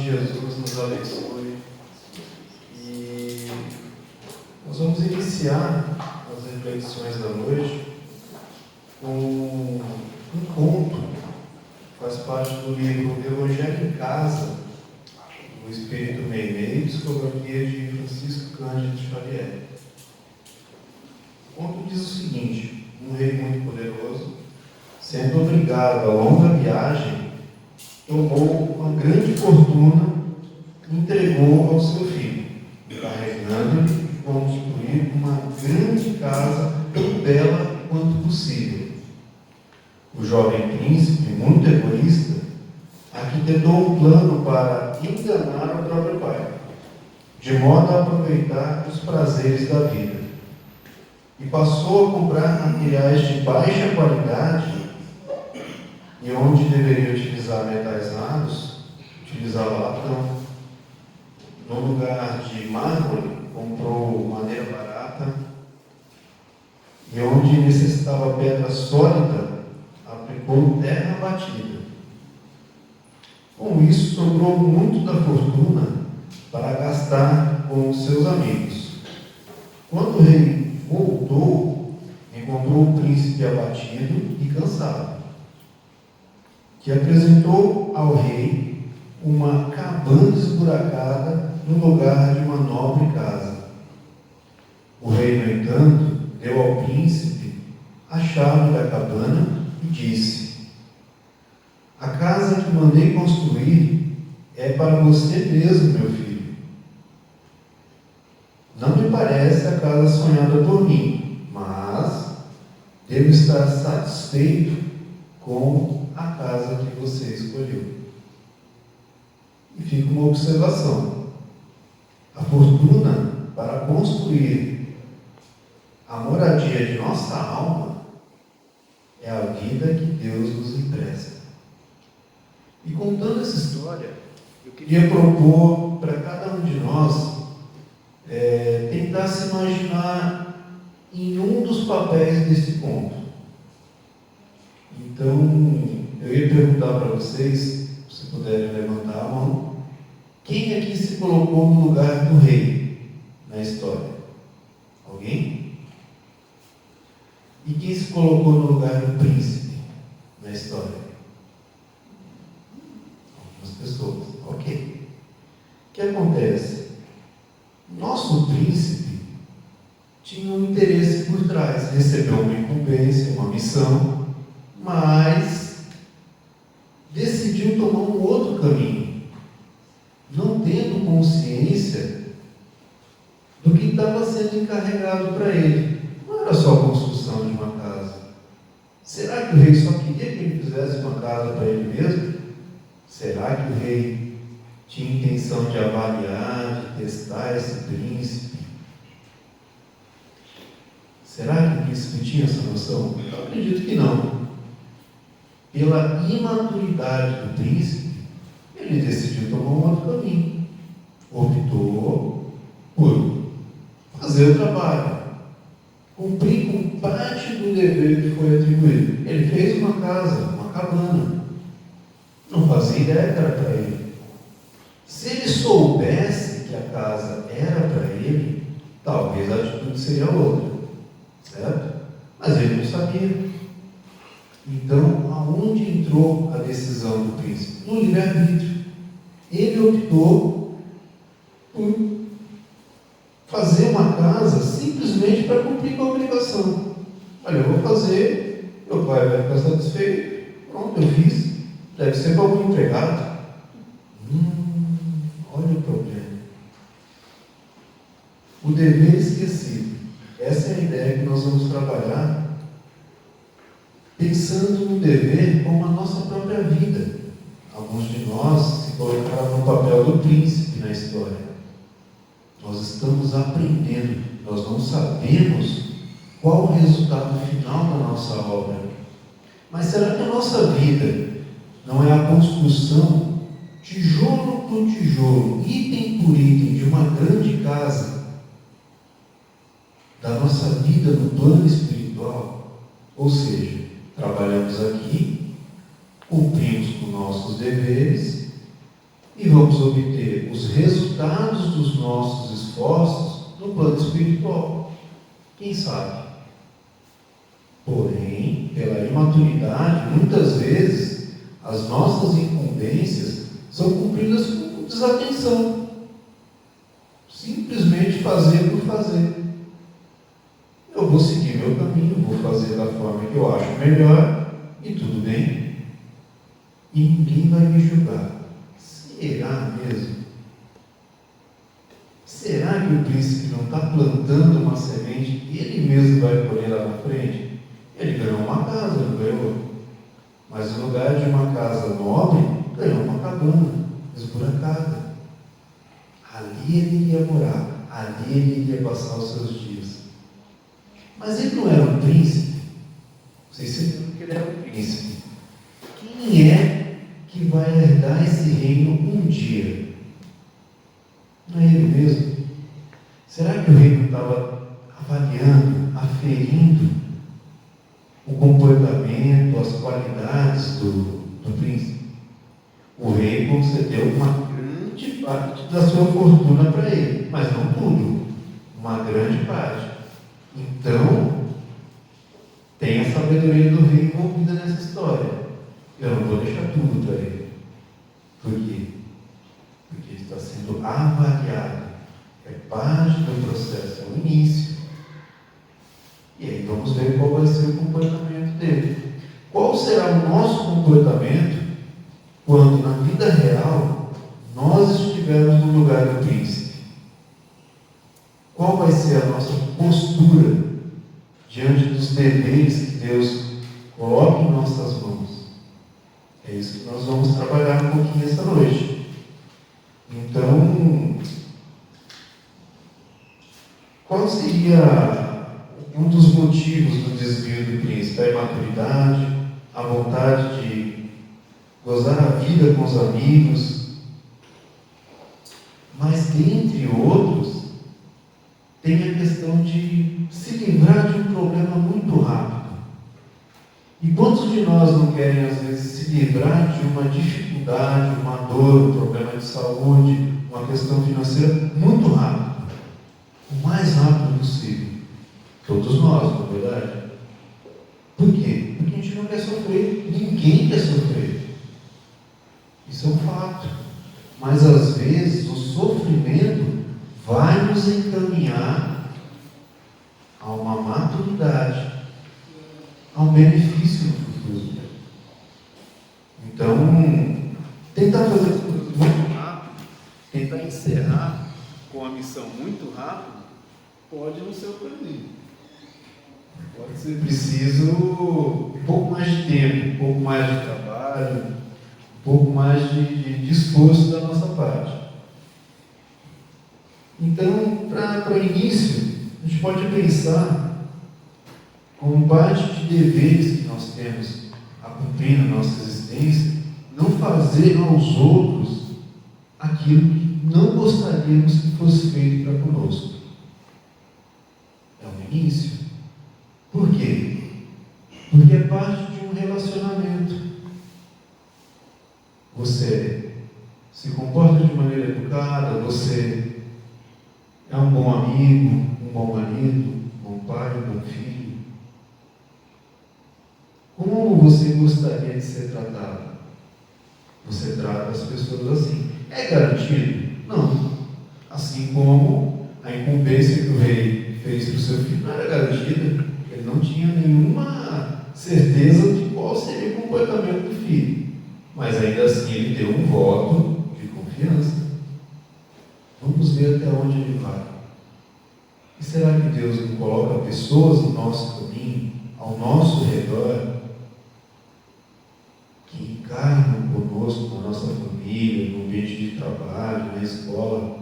de Jesus nos abençoe. E nós vamos iniciar as reflexões da noite com um conto que faz parte do livro Evangelho em Casa, do Espírito Meimei, psicografia de Francisco Cândido Xavier. O conto diz o seguinte: um rei muito poderoso, sendo obrigado a longa viagem, tomou uma grande fortuna e entregou ao seu filho, encarregando-lhe de construir uma grande casa tão bela quanto possível. O jovem príncipe, muito egoísta, arquitetou um plano para enganar o próprio pai, de modo a aproveitar os prazeres da vida, e passou a comprar materiais de baixa qualidade. E onde deveria utilizar metais raros, utilizava latão. No lugar de mármore, comprou madeira barata. E onde necessitava pedra sólida, aplicou terra batida. Com isso, sobrou muito da fortuna para gastar com os seus amigos. Quando o rei voltou, encontrou o príncipe abatido e cansado, que apresentou ao rei uma cabana esburacada no lugar de uma nobre casa. O rei, no entanto, deu ao príncipe a chave da cabana e disse: a casa que mandei construir é para você mesmo, meu filho. Não me parece a casa sonhada por mim, mas devo estar satisfeito com a casa que você escolheu. E fica uma observação: a fortuna para construir a moradia de nossa alma é a vida que Deus nos empresta. E contando essa história, eu queria propor para cada um de nós tentar se imaginar em um dos papéis desse conto. Então, eu ia perguntar para vocês, se puderem levantar a mão, quem aqui se colocou no lugar do rei na história? Alguém? E quem se colocou no lugar do príncipe na história? Algumas pessoas. Ok. O que acontece? Nosso príncipe tinha um interesse por trás, recebeu uma incumbência, uma missão, mas decidiu tomar um outro caminho, não tendo consciência do que estava sendo encarregado para ele. Não era só a construção de uma casa. Será que o rei só queria que ele fizesse uma casa para ele mesmo? Será que o rei tinha intenção de avaliar, de testar esse príncipe? Será que o príncipe tinha essa noção? Eu acredito que não. Pela imaturidade do príncipe, ele decidiu tomar um outro caminho. Optou por fazer o trabalho, cumprir com parte do dever que foi atribuído. Ele fez uma casa, uma cabana. Não fazia ideia que era para ele. Se ele soubesse que a casa era para ele, talvez a atitude seria outra, certo? Mas ele não sabia. Então, aonde entrou a decisão do príncipe? No livre-arbítrio. Ele optou por fazer uma casa simplesmente para cumprir com a obrigação. Olha, eu vou fazer, meu pai vai ficar satisfeito, pronto, eu fiz. Deve ser para algum empregado. Olha o problema. O dever esquecido. Essa é a ideia que nós vamos trabalhar, pensando no dever como a nossa própria vida. Alguns de nós se colocaram no papel do príncipe na história. Nós estamos aprendendo, nós não sabemos qual o resultado final da nossa obra. Mas será que a nossa vida não é a construção, tijolo por tijolo, item por item, de uma grande casa da nossa vida no plano espiritual? Ou seja, trabalhamos aqui, cumprimos com nossos deveres, e vamos obter os resultados dos nossos esforços no plano espiritual. Quem sabe? Porém, pela imaturidade, muitas vezes as nossas incumbências são cumpridas com desatenção. Simplesmente fazer por fazer. Eu vou seguir meu caminho, vou fazer da forma que eu acho melhor e tudo bem. E ninguém vai me julgar. Será mesmo? Será que o príncipe não está plantando uma semente que ele mesmo vai colher lá na frente? Ele ganhou uma casa, não ganhou? Mas no lugar de uma casa nobre, ganhou uma cabana esburacada. Ali ele ia morar, ali ele ia passar os seus dias. Mas ele não era um príncipe? Vocês sabiam que ele era um príncipe. Quem é que vai herdar esse reino um dia? Não é ele mesmo? Será que o reino estava avaliando, aferindo o comportamento, as qualidades do príncipe? O rei concedeu uma grande parte da sua fortuna para ele, mas não tudo, uma grande parte. Então, tem a sabedoria do rei envolvida nessa história. Eu não vou deixar tudo para ele. Por quê? Porque ele está sendo avaliado. É parte do processo, é o início. E aí vamos ver qual vai ser o comportamento dele. Qual será o nosso comportamento quando na vida real nós estivermos no lugar do príncipe? Qual vai ser a nossa postura diante dos deveres que Deus coloca em nossas mãos? É isso que nós vamos trabalhar um pouquinho essa noite. Então, qual seria um dos motivos do desvio do príncipe? A imaturidade, a vontade de gozar a vida com os amigos, mas dentre outros, tem a questão de se livrar de um problema muito rápido. E quantos de nós não querem, às vezes, se livrar de uma dificuldade, uma dor, um problema de saúde, uma questão financeira muito rápido? O mais rápido possível. Todos nós, na verdade. Por quê? Porque a gente não quer sofrer. Ninguém quer sofrer. Isso é um fato. Mas, às vezes, o sofrimento vai nos encaminhar a uma maturidade, a um benefício no futuro. Então, tentar fazer as coisas muito rápido, tentar encerrar com a missão muito rápido, pode não ser o caminho. Pode ser preciso um pouco mais de tempo, um pouco mais de trabalho, um pouco mais de esforço da nossa parte. Então, para o início, a gente pode pensar como parte de deveres que nós temos a cumprir na nossa existência, não fazer aos outros aquilo que não gostaríamos que fosse feito para conosco. É um início. Por quê? Porque é parte de um relacionamento. Você se comporta de maneira educada, você é um bom amigo, um bom marido, um bom pai, um bom filho. Como você gostaria de ser tratado? Você trata as pessoas assim. É garantido? Não. Assim como a incumbência que o rei fez para o seu filho não era garantida. Ele não tinha nenhuma certeza de qual seria o comportamento do filho. Mas ainda assim ele deu um voto de confiança. Vamos ver até onde ele vai. E será que Deus não coloca pessoas no nosso caminho, ao nosso redor, que encarnam conosco, na nossa família, no ambiente de trabalho, na escola,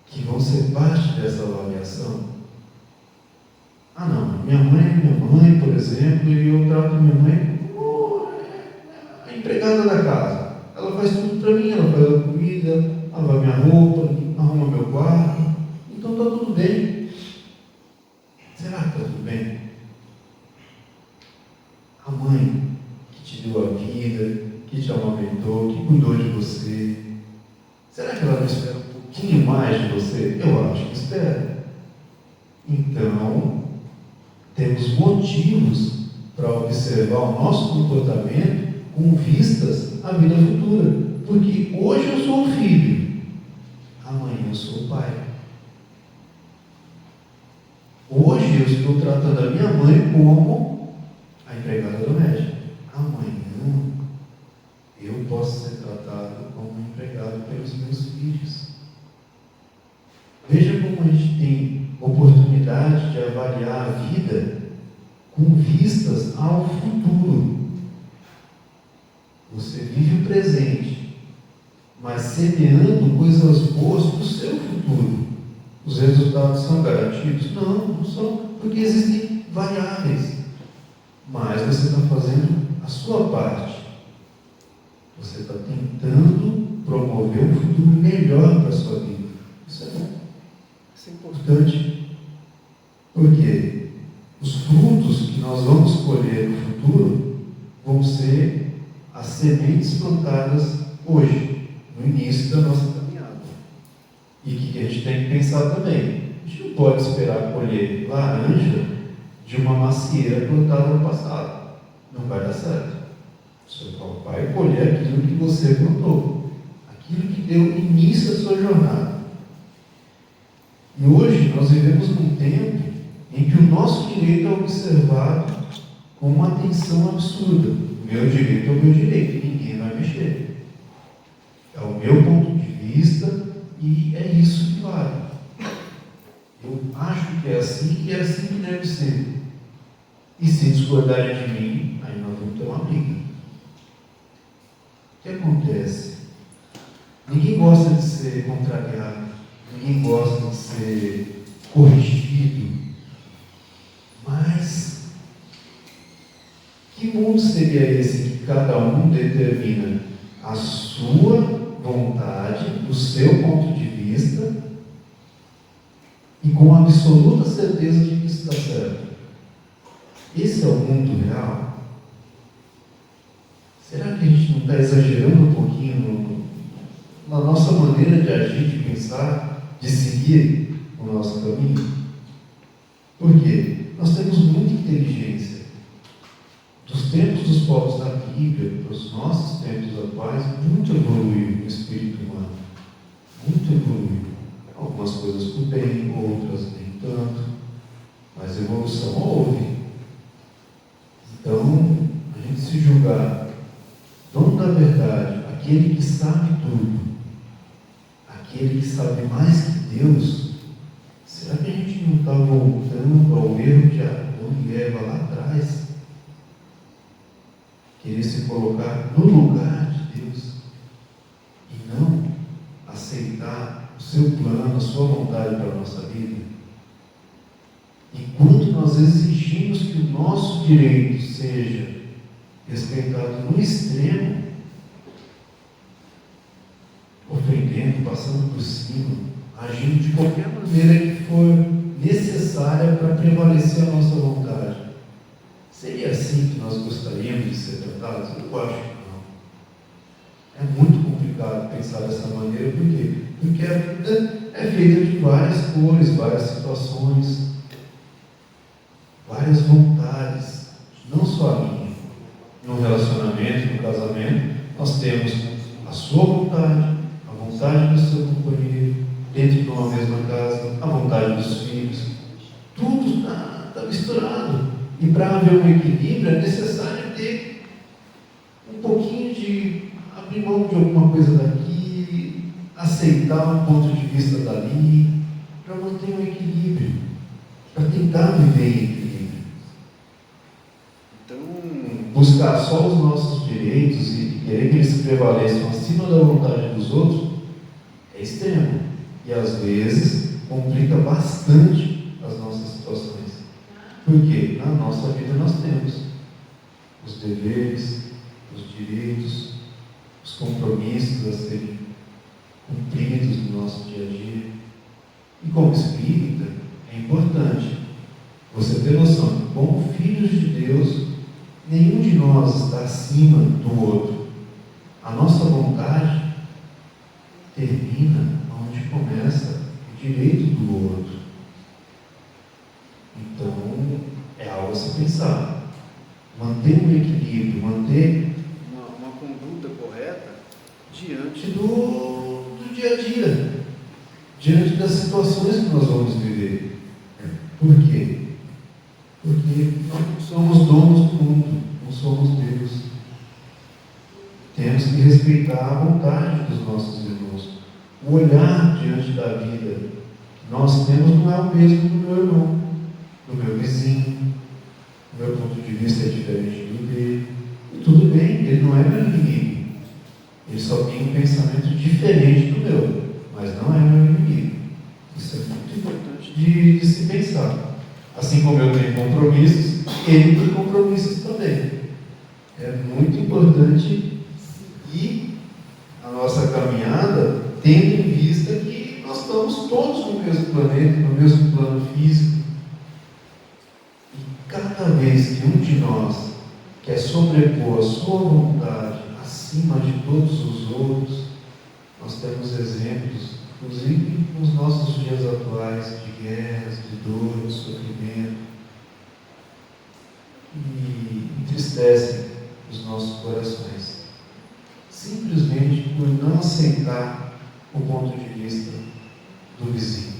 que vão ser parte dessa avaliação? Ah não, minha mãe é minha mãe, por exemplo, e eu trato minha mãe como a empregada da casa. Ela faz tudo para mim, ela faz a comida, lava minha roupa, arruma meu quarto, então está tudo bem. Será que está tudo bem? A mãe que te deu a vida, que te amamentou, que cuidou de você, mais de você? Eu acho que espera. Então, temos motivos para observar o nosso comportamento com vistas à vida futura. Porque hoje eu sou o filho, amanhã eu sou o pai. Hoje eu estou tratando a minha mãe como a empregada doméstica. Amanhã eu posso ser tratado como empregado pelos meus filhos. Veja como a gente tem oportunidade de avaliar a vida com vistas ao futuro. Você vive o presente, mas semeando coisas boas para o seu futuro. Os resultados são garantidos? Não, não são, porque existem variáveis. Mas você está fazendo a sua parte. Você está tentando promover um futuro melhor para a sua vida. Isso é bom. Isso é importante. Porque os frutos que nós vamos colher no futuro vão ser as sementes plantadas hoje, no início da nossa caminhada. E o que a gente tem que pensar também? A gente não pode esperar colher laranja de uma macieira plantada no passado. Não vai dar certo. Você vai colher aquilo que você plantou, aquilo que deu início à sua jornada. E hoje nós vivemos num tempo em que o nosso direito é observado com uma atenção absurda. O meu direito é o meu direito, ninguém vai mexer. É o meu ponto de vista e é isso que vale. Eu acho que é assim e é assim que deve ser. E se discordarem de mim, aí nós vamos ter uma briga. O que acontece? Ninguém gosta de ser contrariado, ninguém gosta de ser corrigido, mas que mundo seria esse que cada um determina a sua vontade, o seu ponto de vista, e com absoluta certeza de que isso está certo? Esse é o mundo real? Será que a gente não está exagerando um pouquinho na nossa maneira de agir, de pensar, de seguir o nosso caminho? Por quê? Nós temos muita inteligência. Dos tempos dos povos da Bíblia para os nossos tempos atuais, muito evoluiu o espírito humano. Muito evoluiu. Algumas coisas por bem, outras nem tanto. Mas evolução houve. Então, a gente se julgar dono da verdade, aquele que sabe tudo, aquele que sabe mais que Deus, será que a gente não está voltando ao erro de Adão e Eva lá atrás? Querer se colocar no lugar de Deus e não aceitar o seu plano, a sua vontade para a nossa vida? E quando nós exigimos que o nosso direito seja respeitado no extremo, ofendendo, passando por cima, agindo de qualquer maneira que for necessária para prevalecer a nossa vontade, seria assim que nós gostaríamos de ser tratados? Eu acho que não. É muito complicado pensar dessa maneira. Por quê? Porque a vida é feita de várias cores, várias situações, várias vontades, não só a minha. No relacionamento, no casamento, nós temos a sua vontade, a vontade do seu companheiro, dentro de uma mesma casa, a vontade dos filhos. Tudo está misturado. E para haver um equilíbrio é necessário ter um pouquinho de abrir mão de alguma coisa daqui, aceitar um ponto de vista dali, para manter um equilíbrio, para tentar viver em equilíbrio. Então, buscar só os nossos direitos e querer que eles prevaleçam acima da vontade dos outros é extremo. E às vezes complica bastante as nossas situações. Porque na nossa vida nós temos os deveres, os direitos, os compromissos a serem cumpridos no nosso dia a dia. E como espírita, é importante você ter noção que, como filhos de Deus, nenhum de nós está acima do outro. A nossa vontade termina onde começa direito do outro. Então, é algo a se pensar. Manter um equilíbrio, manter uma conduta correta diante do dia a dia, diante das situações que nós vamos viver. Por quê? Porque nós não somos donos do mundo, não somos Deus. Temos que respeitar a vontade dos nossos irmãos. O olhar diante da vida que nós temos não é o mesmo do meu irmão, do meu vizinho. O meu ponto de vista é diferente do dele. E tudo bem, ele não é meu inimigo. Ele só tem um pensamento diferente do meu, mas não é meu inimigo. Isso é muito importante de se pensar. Assim como eu tenho compromissos, ele tem compromissos também. É muito importante seguir a nossa caminhada tendo em vista que nós estamos todos no mesmo planeta, no mesmo plano físico. E cada vez que um de nós quer sobrepor a sua vontade acima de todos os outros, nós temos exemplos, inclusive nos nossos dias atuais, de guerras, de dor, de sofrimento, e entristecem os nossos corações, simplesmente por não aceitar o ponto de vista do vizinho.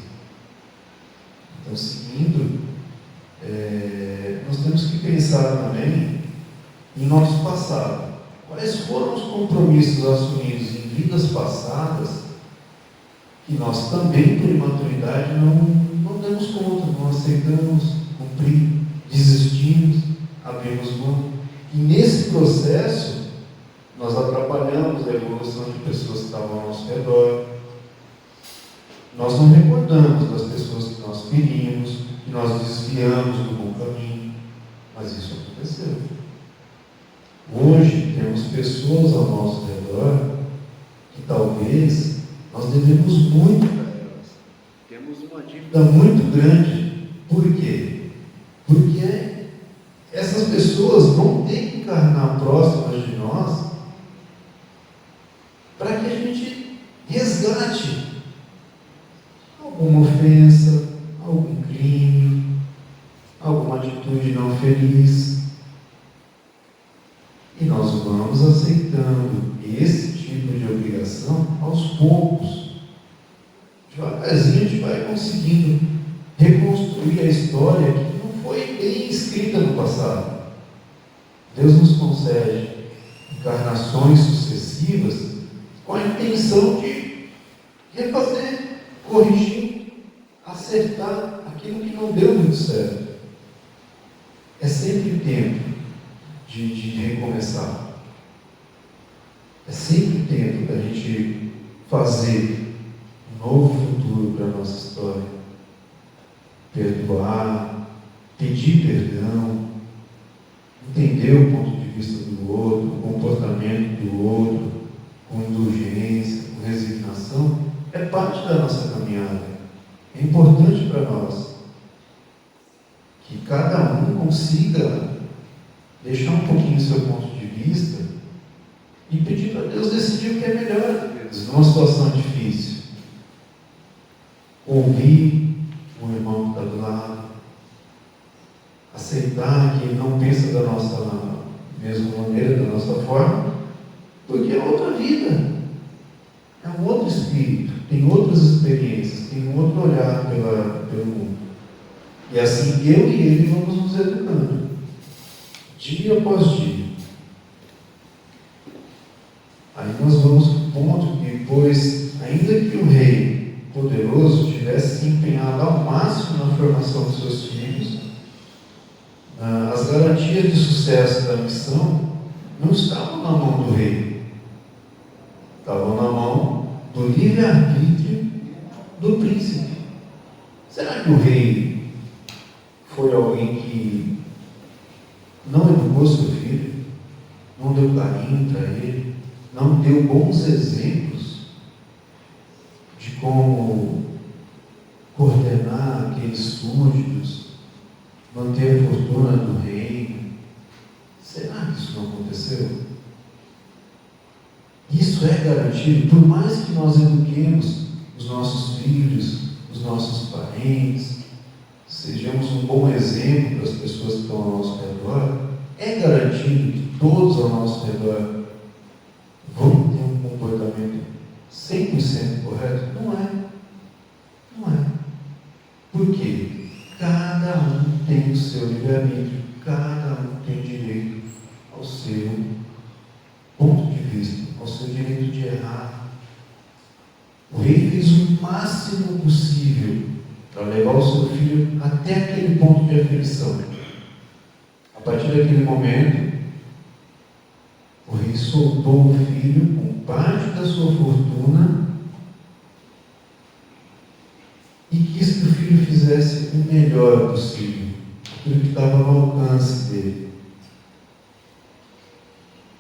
Então, seguindo, nós temos que pensar também em nosso passado. Quais foram os compromissos assumidos em vidas passadas que nós também, por imaturidade, não demos conta, não aceitamos cumprir, desistimos, abrimos mão. E nesse processo, nós atrapalhamos a evolução de pessoas que estavam ao nosso redor. Nós não recordamos das pessoas que nós ferimos, que nós desviamos do bom caminho, mas isso aconteceu. Hoje temos pessoas ao nosso redor que talvez nós devemos muito para elas. Temos uma dívida muito grande. Por quê? Porque essas pessoas vão ter que encarnar próximas de nós para que a gente resgate alguma ofensa, algum crime, alguma atitude não feliz. E nós vamos aceitando esse tipo de obrigação aos poucos. Devagarzinho a gente vai conseguindo reconstruir a história que não foi bem escrita no passado. Deus nos concede encarnações sucessivas com a intenção de refazer, corrigir, acertar aquilo que não deu muito certo. É sempre tempo de recomeçar. É sempre tempo da gente fazer um novo futuro para a nossa história. Perdoar, pedir perdão, entender o ponto de vista do outro, o comportamento do outro, com indulgência, com resignação, é parte da nossa caminhada. É importante para nós que cada um consiga deixar um pouquinho o seu ponto de vista e pedir para Deus decidir o que é melhor numa situação difícil. Ouvir o irmão que está do lado, aceitar que ele não pensa da nossa mesma maneira, da nossa forma, porque é outra vida, é um outro espírito, tem outras experiências, tem um outro olhar pelo mundo. E assim eu e ele vamos nos educando, dia após dia. Aí nós vamos para o ponto que, pois, ainda que o rei poderoso tivesse se empenhado ao máximo na formação dos seus filhos, as garantias de sucesso da missão não estavam na mão do rei, estavam na mão do livre-arbítrio do príncipe. Será que o rei foi alguém que não educou seu filho, não deu carinho para ele, não deu bons exemplos de como coordenar aqueles súditos, manter a fortuna do reino? Será que isso não aconteceu? Isso é garantido, por mais que nós eduquemos os nossos filhos, os nossos parentes, sejamos um bom exemplo para as pessoas que estão ao nosso redor, é garantido que todos ao nosso redor vão ter um comportamento 100% correto? Não é. Não é. Por quê? Cada um tem o seu livre-arbítrio, cada um tem direito ao seu ponto de vista, ao seu direito de errar. O rei fez o máximo possível para levar o seu filho até aquele ponto de aflição. A partir daquele momento, o rei soltou o filho com parte da sua fortuna e quis que o filho fizesse o melhor possível, aquilo que estava no alcance dele.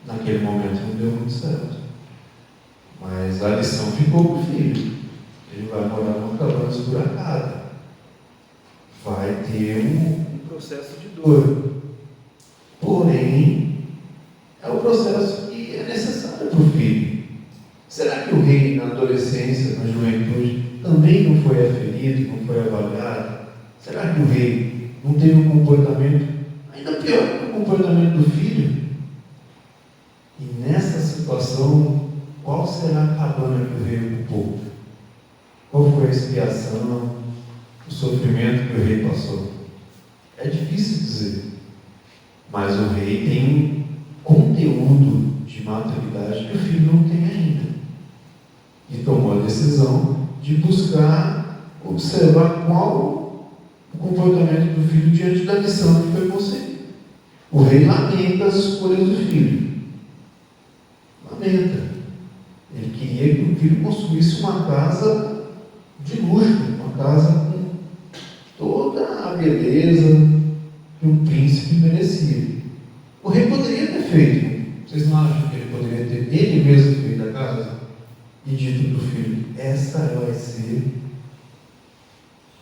Naquele momento não deu muito certo, mas a lição ficou para o filho. Ele vai morar numa cabana esburacada, vai ter um processo de dor, porém é o processo que é necessário para o filho. Será que o rei na adolescência, na juventude, também não foi aferido, não foi avaliado? Será que o rei não teve um comportamento ainda pior que o comportamento do filho? E nessa situação, qual será a cabana que o rei ocupou? Qual foi a expiação, o sofrimento que o rei passou? É difícil dizer, mas o rei tem um conteúdo de maturidade que o filho não tem ainda. E tomou a decisão de buscar observar qual o comportamento do filho diante da missão que foi concedida. O rei lamenta as escolhas do filho. Lamenta. Ele queria que o filho construísse uma casa de luxo, uma casa com toda a beleza que um príncipe merecia. O rei poderia ter feito. Vocês não acham que ele poderia ter ele mesmo feito a casa? E dito para o filho: essa vai ser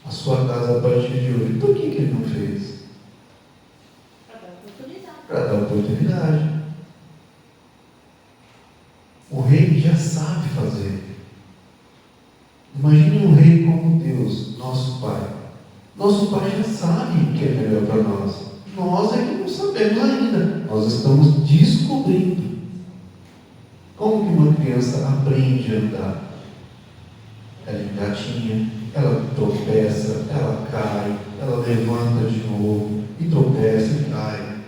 a sua casa a partir de hoje. Por que ele não fez? Para dar oportunidade. O rei já sabe fazer. Imagine um rei como Deus, nosso Pai. Nosso Pai já sabe o que é melhor para nós. Nós é que não sabemos ainda. Nós estamos descobrindo. Como que uma criança aprende a andar? Ela engatinha, ela tropeça, ela cai, ela levanta de novo, e tropeça e cai.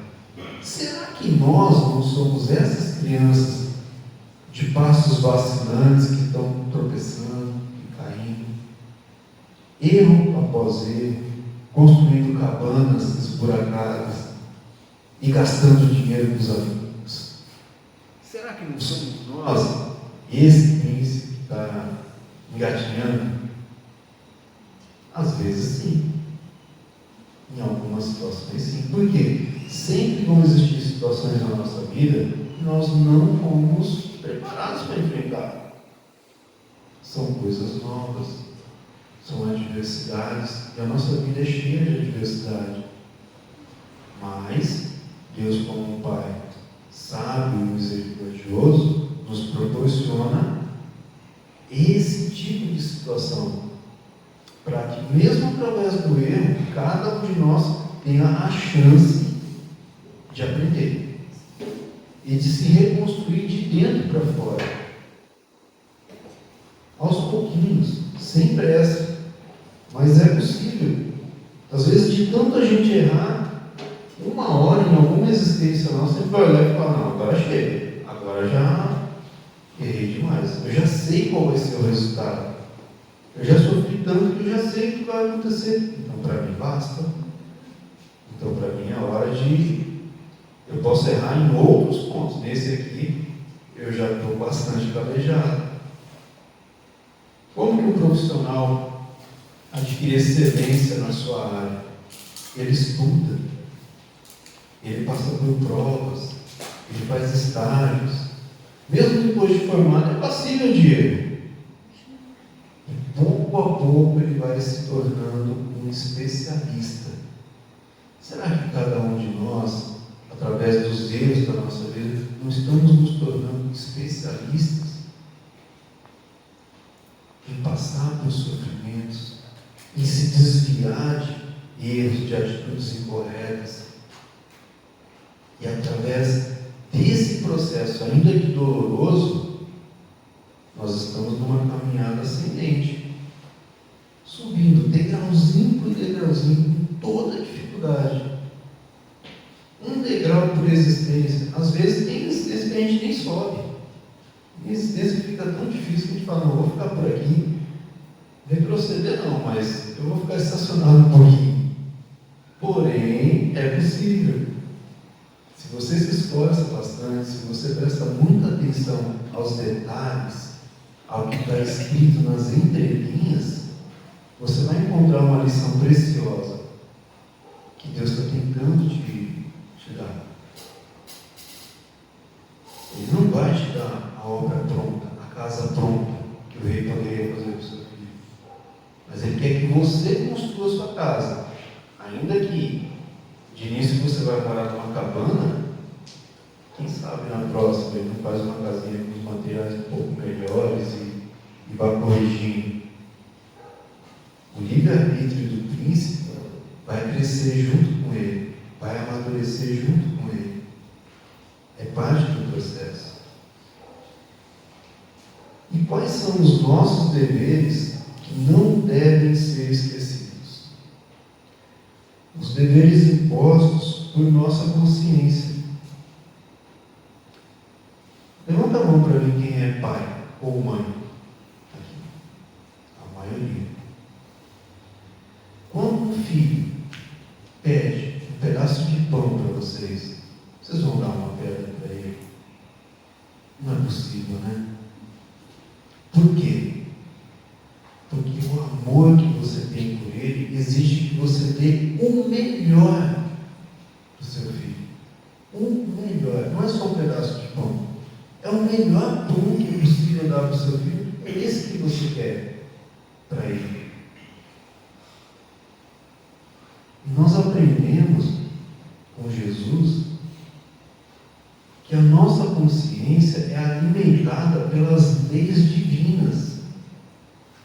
Será que nós não somos essas crianças de passos vacilantes que estão tropeçando e caindo? Erro após erro, construindo cabanas esburacadas e gastando dinheiro com os amigos. Será que não somos nós esse príncipe que está engatinhando? Às vezes sim. Em algumas situações sim. Por quê? Sempre vão existir situações na nossa vida que nós não fomos preparados para enfrentar. São coisas novas, são adversidades, e a nossa vida é cheia de adversidade. Mas Deus, como um Pai sábio e misericordioso, nos proporciona esse tipo de situação, para que mesmo através do erro, cada um de nós tenha a chance de aprender e de se reconstruir de dentro para fora, aos pouquinhos, sem pressa, mas é possível. Às vezes, de tanto a gente errar, uma hora em alguma existência nossa, sempre vai olhar e falar: não, agora chega, agora já errei demais, eu já sei qual vai ser o resultado, eu já sofri tanto que eu já sei o que vai acontecer, então para mim basta. Então para mim é hora de... Eu posso errar em outros pontos, nesse aqui eu já estou bastante calejado. Como que um profissional adquire excelência na sua área? Ele estuda, ele passa por provas, ele faz estágios, mesmo depois de formado é passível de erro. E pouco a pouco ele vai se tornando um especialista. Será que cada um de nós, através dos erros da nossa vida, não estamos nos tornando especialistas em passar por sofrimentos, em se desviar de erros, de atitudes incorretas. E através desse processo, ainda que doloroso, nós estamos numa caminhada ascendente, subindo degrauzinho por degrauzinho, com toda dificuldade. Um degrau por existência. Às vezes tem existência que a gente nem sobe. Tem existência que fica tão difícil que a gente fala, não, vou ficar por aqui. Retroceder não, mas eu vou ficar estacionado um pouquinho. Porém, é possível. Se você se esforça bastante, se você presta muita atenção aos detalhes, ao que está escrito nas entrelinhas, você vai encontrar uma lição preciosa que Deus está tentando te dar. Ele não vai te dar a obra pronta, a casa pronta, que o rei poderia fazer para o seu filho. Mas ele quer que você construa a sua casa. Ainda que de início você vai morar numa cabana, quem sabe na próxima ele não faz uma casinha com os materiais um pouco melhores e vai corrigindo. O livre-arbítrio do príncipe vai crescer junto com ele, vai amadurecer junto com ele. É parte do processo. E quais são os nossos deveres que não devem ser esquecidos? Os deveres impostos por nossa consciência. Levanta a mão para mim quem é pai ou mãe. Aqui. A maioria. Quando um filho pede um pedaço de pão para vocês, vocês vão dar uma pedra para ele? Não é possível, né? Por quê? Porque o amor que você tem por ele exige que você dê o melhor para o seu filho. O melhor. Não é só um pedaço de pão. É o melhor pão que é possível dar para o seu filho. É esse que você quer para ele. E nós aprendemos com Jesus que a nossa consciência é alimentada pelas leis divinas.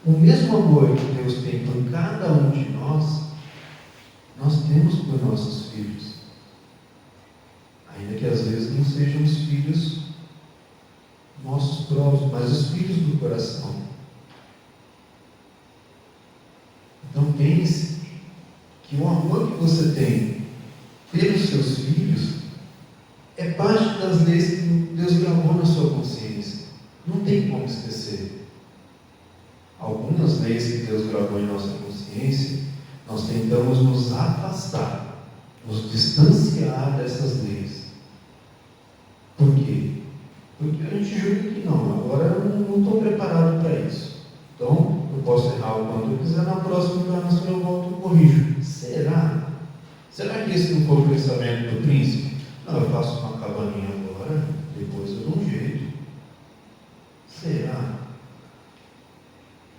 O mesmo amor que Deus tem por cada um de nós temos por nossos filhos. Ainda que às vezes não sejam os filhos nossos próprios, mas os filhos do coração. Então pense que o amor que você tem pelos seus filhos é parte das leis que Deus gravou na sua consciência. Não tem como esquecer. Algumas leis que Deus gravou em nossa consciência, nós tentamos nos afastar, nos distanciar dessas leis. Por quê? Porque a gente julga que não, agora eu não estou preparado para isso. Então, eu posso errar o quanto eu quiser, na próxima encarnação eu volto e corrijo. Será? Será que esse não foi o pensamento do príncipe? Não, eu faço uma cabaninha agora, depois eu dou um jeito. Será?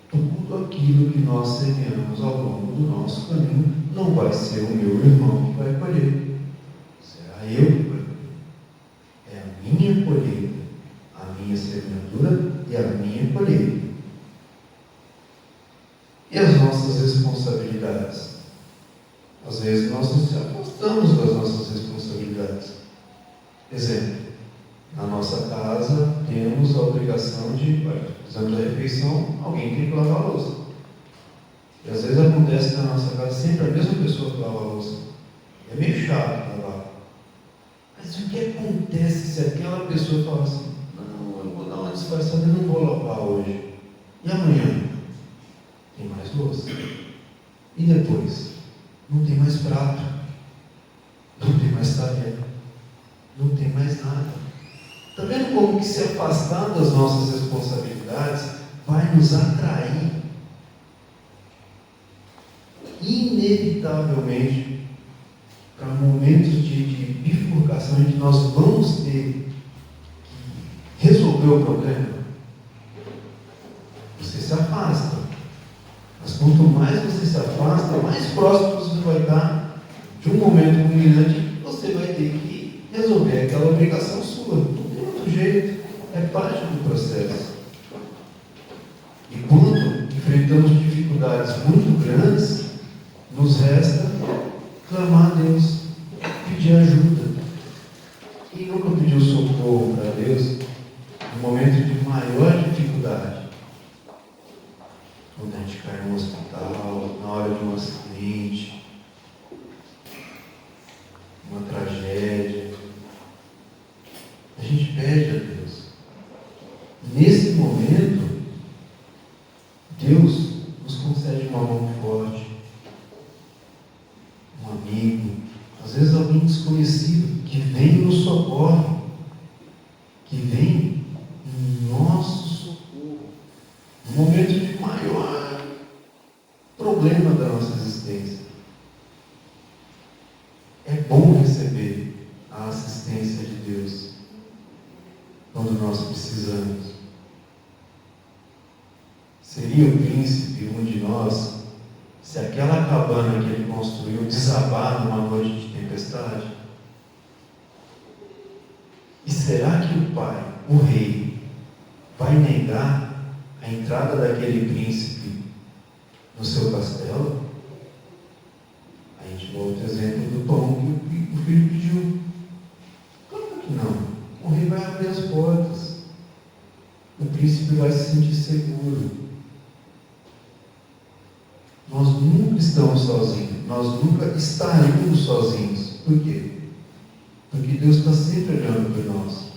Tudo aquilo que nós semeamos ao longo do nosso caminho não vai ser o meu irmão que vai colher. Será eu que vai colher. É a minha colheita, a minha semeadura e a minha colheita. E as nossas responsabilidades? Às vezes nós nos afastamos das nossas responsabilidades. Exemplo, na nossa casa temos a obrigação de, precisamos da refeição, alguém tem que lavar a louça. E às vezes acontece na nossa casa sempre a mesma pessoa que lava a louça. É meio chato lavar. Mas o que acontece se aquela pessoa fala assim, não, eu vou dar uma disfarçada e não vou lavar hoje. E amanhã? Tem mais louça. E depois? Não tem mais prato. Não tem mais talher. Não tem mais nada. Está vendo como que se afastar das nossas responsabilidades vai nos atrair inevitavelmente para momentos de bifurcação em que nós vamos ter que resolver o problema? Você se afasta. Mas quanto mais você se afasta, mais próximo você vai estar de um momento culminante que você vai ter que resolver aquela obrigação sua. Não tem outro jeito. É parte do processo. E quando enfrentamos dificuldades, dificuldades muito grandes, nos resta clamar a Deus, pedir ajuda. Quem nunca pediu socorro para Deus no momento de maior dificuldade? Quando a gente cai no hospital, na hora de um acidente, uma tragédia, a gente pede a Deus. Nesse momento, Deus nos concede uma mão forte, um amigo, às vezes alguém desconhecido, que vem e nos socorre, que vem em nosso socorro, no momento de maior problema da nossa existência. É bom receber a assistência de Deus quando nós precisamos. Seria o príncipe um de nós se aquela cabana que ele construiu desabar numa noite de tempestade? E será que o pai, o rei, vai negar a entrada daquele príncipe no seu castelo? A gente volta ao exemplo do pão que o filho pediu. Claro que não. O rei vai abrir as portas. O príncipe vai se sentir seguro. Nós nunca estamos sozinhos. Nós nunca estaremos sozinhos. Por quê? Porque Deus está sempre olhando por nós.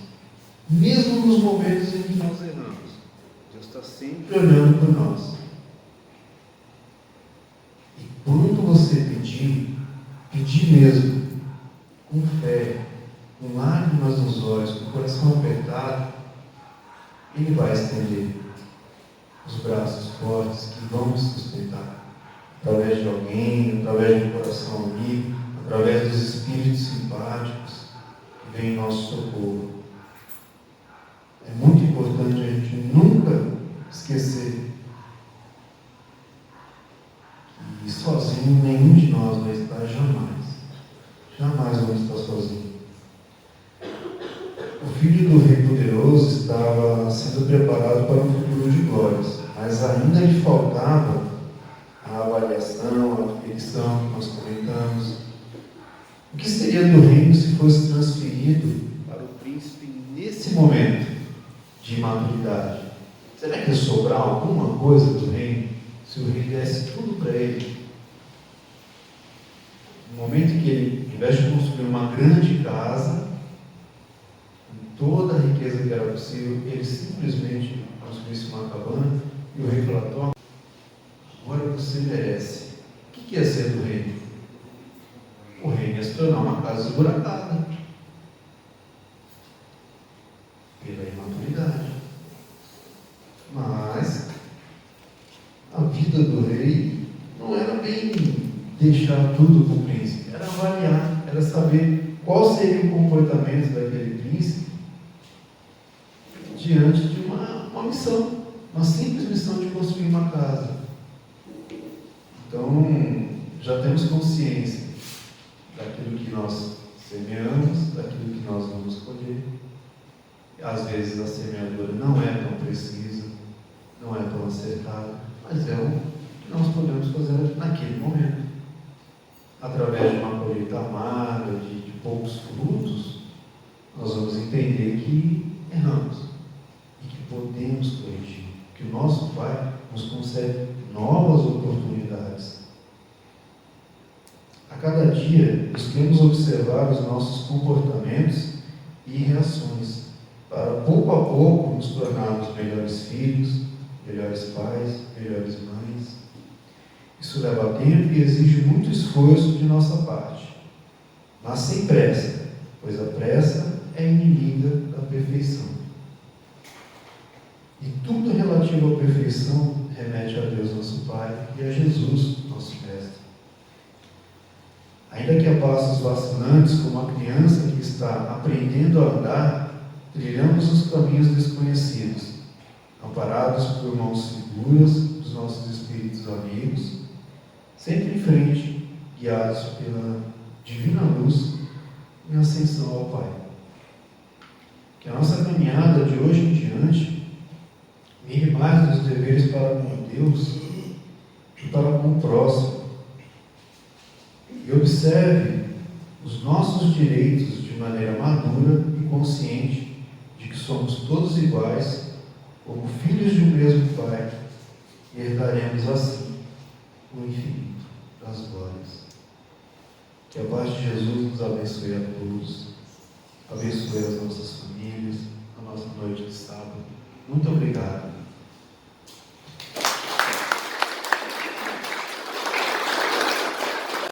Mesmo nos momentos em que nós erramos, Deus está sempre olhando por nós. E quando você pedir mesmo, com fé, com lágrimas nos olhos, com o coração apertado, Ele vai estender os braços fortes que vão nos sustentar. Através de alguém, através de um coração amigo, através dos espíritos simpáticos que vêm em nosso socorro. É muito importante a gente nunca esquecer que sozinho nenhum de nós vai estar jamais. Jamais vamos estar sozinhos. O filho do rei poderoso estava sendo preparado para um futuro de glórias, mas ainda lhe faltava a avaliação, a aferição que nós comentamos. O que seria do reino se fosse transferido para o príncipe nesse momento de maturidade? Será que ia sobrar alguma coisa do reino se o rei desse tudo para ele? No momento em que ele, ao invés de construir uma grande casa, com toda a riqueza que era possível, ele simplesmente construísse uma cabana e o rei falou: toma, agora você merece. O que ia ser do reino? O reino ia se tornar uma casa esburacada pela imaturidade. Mas a vida do rei não era bem deixar tudo para o príncipe, era avaliar, era saber qual seria o comportamento daquele príncipe diante de uma missão, uma simples missão de construir uma casa. Então, já temos consciência daquilo que nós semeamos, daquilo que nós vamos colher. Às vezes a semeadura não é tão precisa, não é tão acertada, mas é o que nós podemos fazer naquele momento. Através de uma colheita amarga, de poucos frutos, nós vamos entender que erramos e que podemos corrigir, que o nosso Pai nos concede novas oportunidades. A cada dia, busquemos observar os nossos comportamentos e reações, para pouco a pouco nos tornarmos melhores filhos, melhores pais, melhores mães. Isso leva tempo e exige muito esforço de nossa parte, mas sem pressa, pois a pressa é inimiga da perfeição. E tudo relativo à perfeição remete a Deus nosso Pai e a Jesus nosso Mestre. Ainda que a passos vacilantes, como a criança que está aprendendo a andar, trilhamos os caminhos desconhecidos, amparados por mãos seguras dos nossos espíritos amigos, sempre em frente, guiados pela divina luz em ascensão ao Pai. Que a nossa caminhada de hoje em diante mire mais os deveres para com Deus com o próximo. E observe os nossos direitos de maneira madura e consciente de que somos todos iguais, como filhos de um mesmo Pai, e herdaremos assim o infinito das glórias. Que a paz de Jesus nos abençoe a todos, abençoe as nossas famílias, a nossa noite de sábado. Muito obrigado.